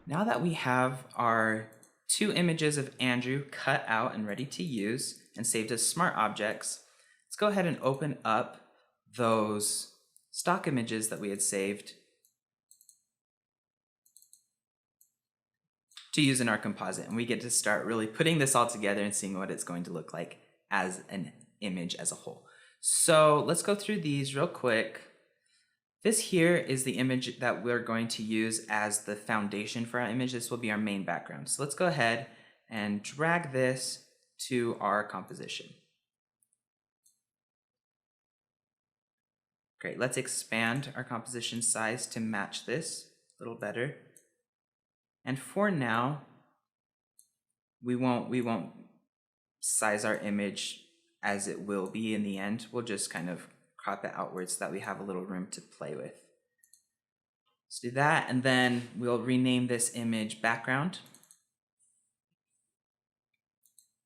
now that we have our 2 images of Andrew cut out and ready to use and saved as smart objects, let's go ahead and open up those stock images that we had saved to use in our composite. And we get to start really putting this all together and seeing what it's going to look like as an image as a whole. So let's go through these real quick. This here is the image that we're going to use as the foundation for our image. This will be our main background. So let's go ahead and drag this to our composition. Great, let's expand our composition size to match this a little better. And for now, we won't size our image as it will be in the end. We'll just kind of crop it outwards so that we have a little room to play with. Let's do that, and then we'll rename this image background.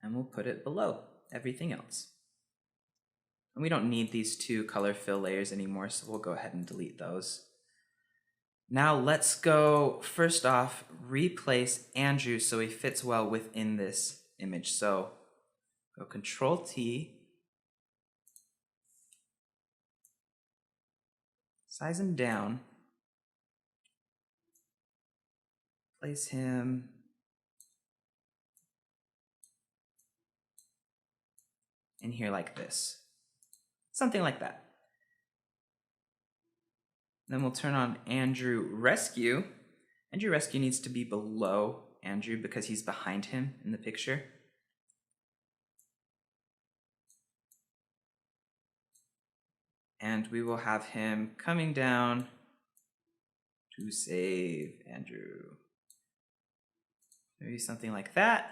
And we'll put it below everything else. And we don't need these 2 color fill layers anymore, so we'll go ahead and delete those. Now let's go, first off, replace Andrew so he fits well within this image. So go Control T, size him down, place him in here like this, something like that. Then we'll turn on Andrew Rescue. Andrew Rescue needs to be below Andrew because he's behind him in the picture. And we will have him coming down to save Andrew. Maybe something like that.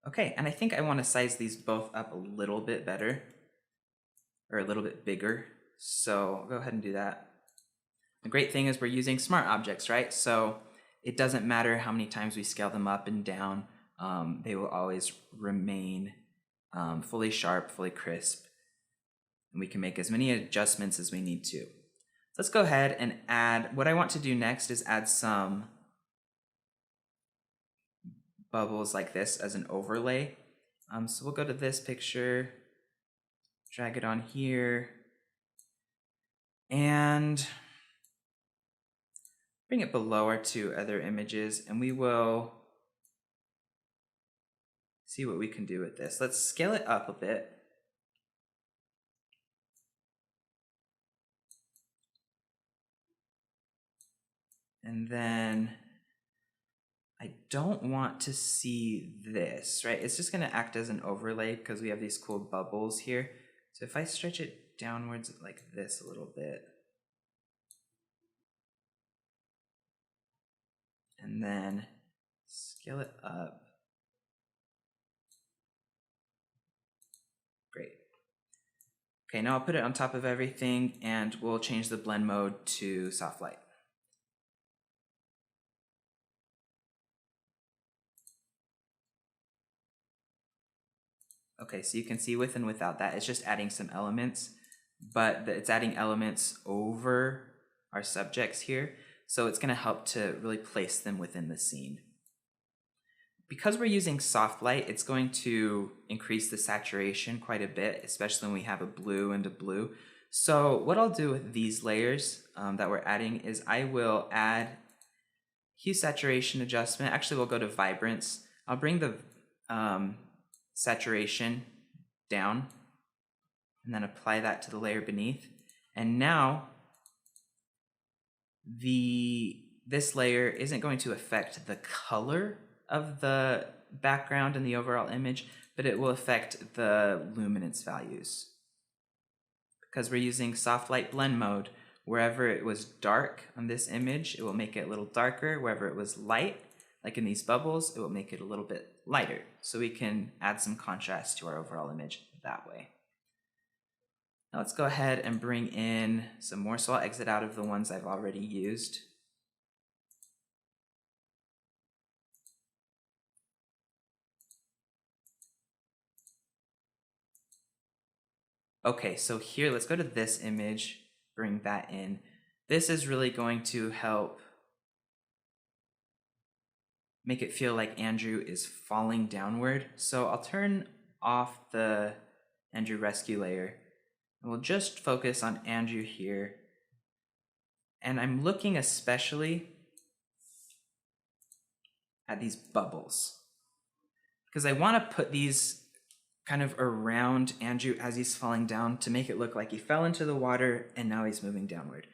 Okay, and I think I want to size these both up a little bit better, or a little bit bigger. So I'll go ahead and do that. The great thing is we're using smart objects, right? So it doesn't matter how many times we scale them up and down. They will always remain fully sharp, fully crisp. And we can make as many adjustments as we need to. Let's go ahead and add, what I want to do next is add some bubbles like this as an overlay. So we'll go to this picture, drag it on here, and bring it below our 2 other images, and we will see what we can do with this. Let's scale it up a bit. And then I don't want to see this, right? It's just going to act as an overlay because we have these cool bubbles here. So if I stretch it downwards like this a little bit, and then scale it up. Great. Okay, now I'll put it on top of everything and we'll change the blend mode to soft light. Okay, so you can see with and without that, it's just adding some elements, but it's adding elements over our subjects here. So it's gonna help to really place them within the scene. Because we're using soft light, it's going to increase the saturation quite a bit, especially when we have a blue and a blue. So what I'll do with these layers that we're adding is I will add hue saturation adjustment. Actually, we'll go to vibrance. I'll bring the saturation down and then apply that to the layer beneath. And now this layer isn't going to affect the color of the background and the overall image, but it will affect the luminance values. Because we're using soft light blend mode, wherever it was dark on this image, it will make it a little darker. Wherever it was light, like in these bubbles, it will make it a little bit lighter. So we can add some contrast to our overall image that way. Now let's go ahead and bring in some more. So I'll exit out of the ones I've already used. Okay, so here, let's go to this image, bring that in. This is really going to help make it feel like Andrew is falling downward. So I'll turn off the Andrew rescue layer, and we'll just focus on Andrew here. And I'm looking especially at these bubbles, because I want to put these kind of around Andrew as he's falling down to make it look like he fell into the water and now he's moving downward.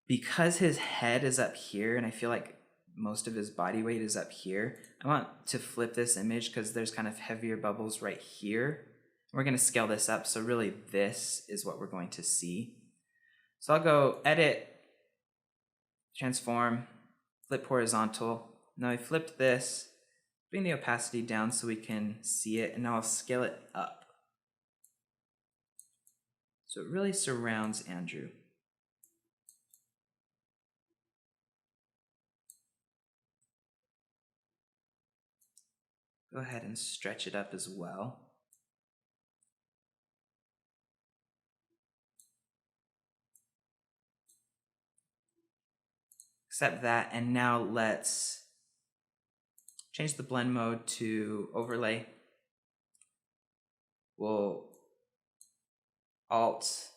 Because his head is up here and I feel like most of his body weight is up here, I want to flip this image because there's kind of heavier bubbles right here. We're going to scale this up, so really this is what we're going to see. So I'll go Edit, Transform, Flip Horizontal. Now I flipped this, bring the opacity down so we can see it, and now I'll scale it up. So it really surrounds Andrew. Go ahead and stretch it up as well. Accept that, and now let's change the blend mode to overlay. We'll Alt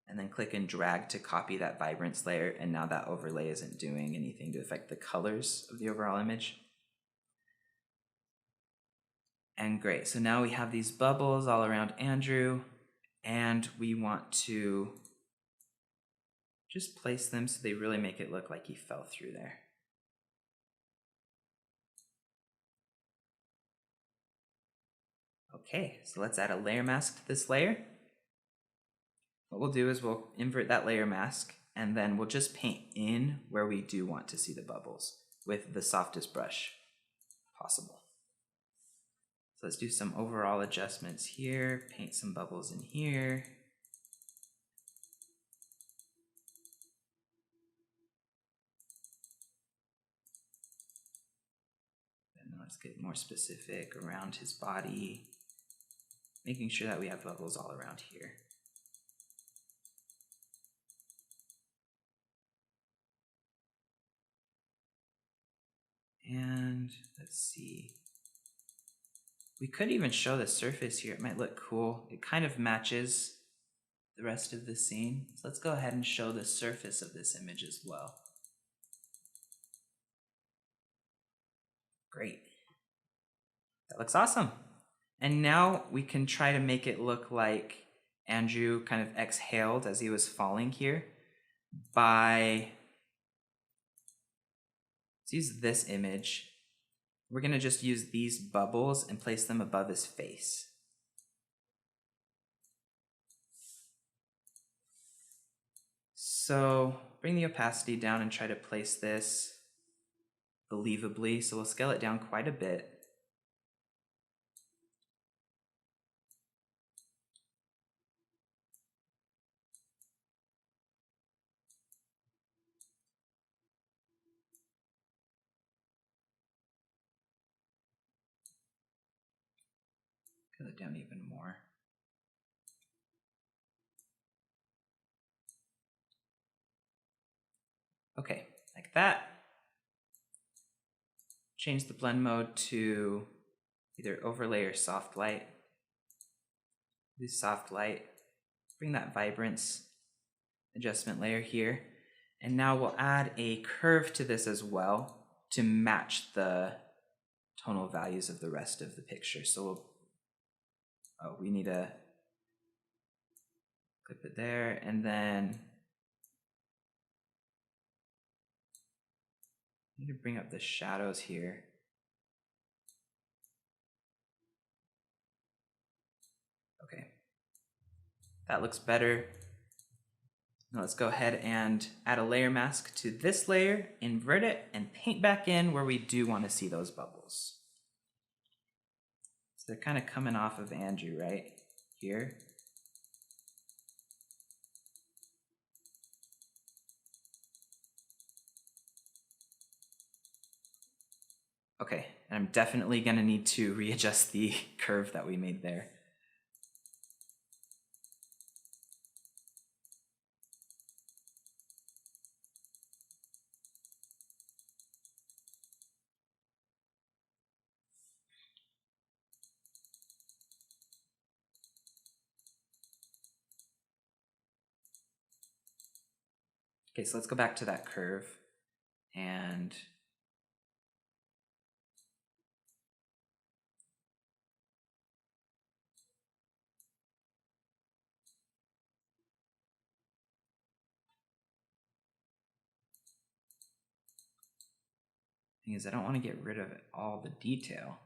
and then click and drag to copy that vibrance layer, and now that overlay isn't doing anything to affect the colors of the overall image. And great, so now we have these bubbles all around Andrew, and we want to just place them so they really make it look like he fell through there. Okay, so let's add a layer mask to this layer. What we'll do is we'll invert that layer mask, and then we'll just paint in where we do want to see the bubbles with the softest brush possible. So let's do some overall adjustments here, paint some bubbles in here. And let's get more specific around his body, making sure that we have bubbles all around here. And let's see. We could even show the surface here. It might look cool. It kind of matches the rest of the scene. So let's go ahead and show the surface of this image as well. Great. That looks awesome. And now we can try to make it look like Andrew kind of exhaled as he was falling here by, let's use this image. We're going to just use these bubbles and place them above his face. So bring the opacity down and try to place this believably. So we'll scale it down quite a bit. Scale it down even more. Okay, like that. Change the blend mode to either overlay or soft light. Do soft light. Bring that vibrance adjustment layer here. And now we'll add a curve to this as well to match the tonal values of the rest of the picture. So we need to clip it there, and then I need to bring up the shadows here. Okay, that looks better. Now let's go ahead and add a layer mask to this layer, invert it, and paint back in where we do want to see those bubbles. So they're kind of coming off of Andrew right here. Okay, and I'm definitely going to need to readjust the curve that we made there. Okay, so let's go back to that curve and thing is I don't want to get rid of all the detail.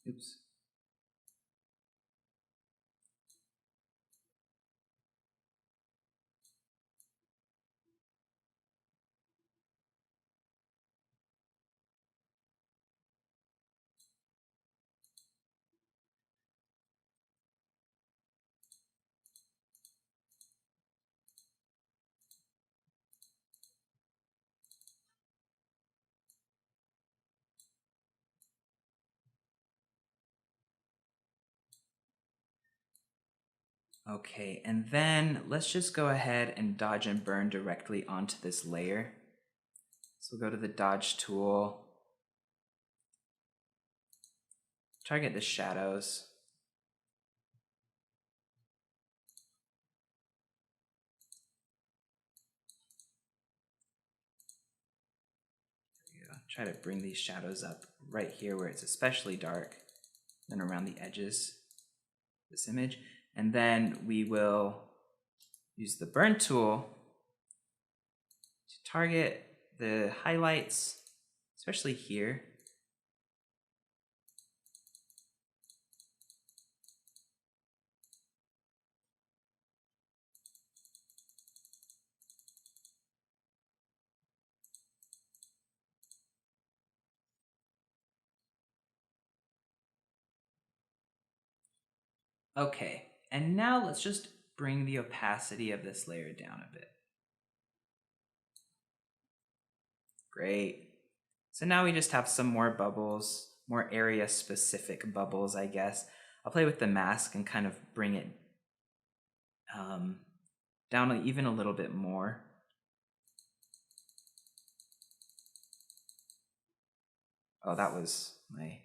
Oops. Okay, and then let's just go ahead and dodge and burn directly onto this layer. So we'll go to the dodge tool, target the shadows. Try to bring these shadows up right here where it's especially dark, then around the edges of this image. And then we will use the burn tool to target the highlights, especially here. Okay, and now let's just bring the opacity of this layer down a bit. Great. So now we just have some more bubbles, more area specific bubbles, I guess. I'll play with the mask and kind of bring it down even a little bit more. Oh, that was my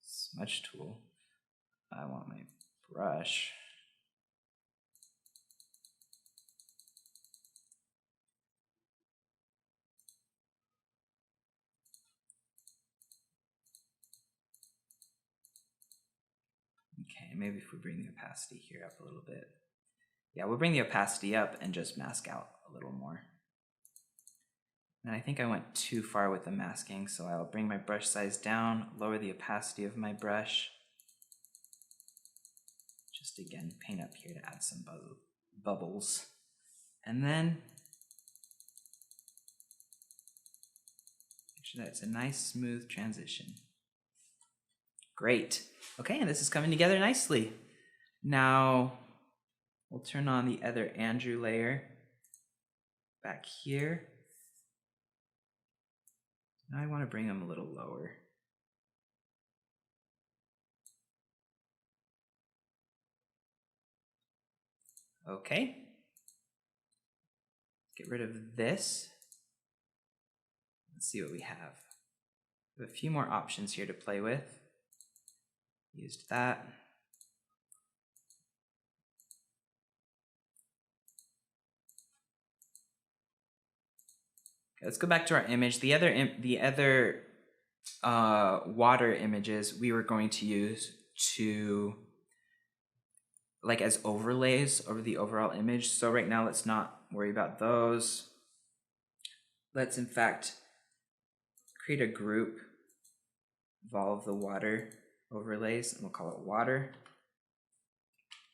smudge tool. I want my brush. Okay, maybe if we bring the opacity here up a little bit. Yeah, we'll bring the opacity up and just mask out a little more. And I think I went too far with the masking, so I'll bring my brush size down, lower the opacity of my brush. Just again, paint up here to add some bubbles. And then make sure that it's a nice smooth transition. Great. Okay, and this is coming together nicely. Now we'll turn on the other Andrew layer back here. Now I want to bring them a little lower. Okay. Get rid of this. Let's see what we have. We have a few more options here to play with. Used that. Okay, let's go back to our image. The other water images we were going to use to like as overlays over the overall image. So right now let's not worry about those. Let's in fact create a group of all of the water overlays and we'll call it water.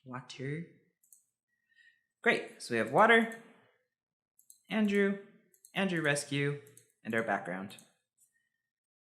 Water. Great, so we have water, Andrew, Andrew rescue, and our background.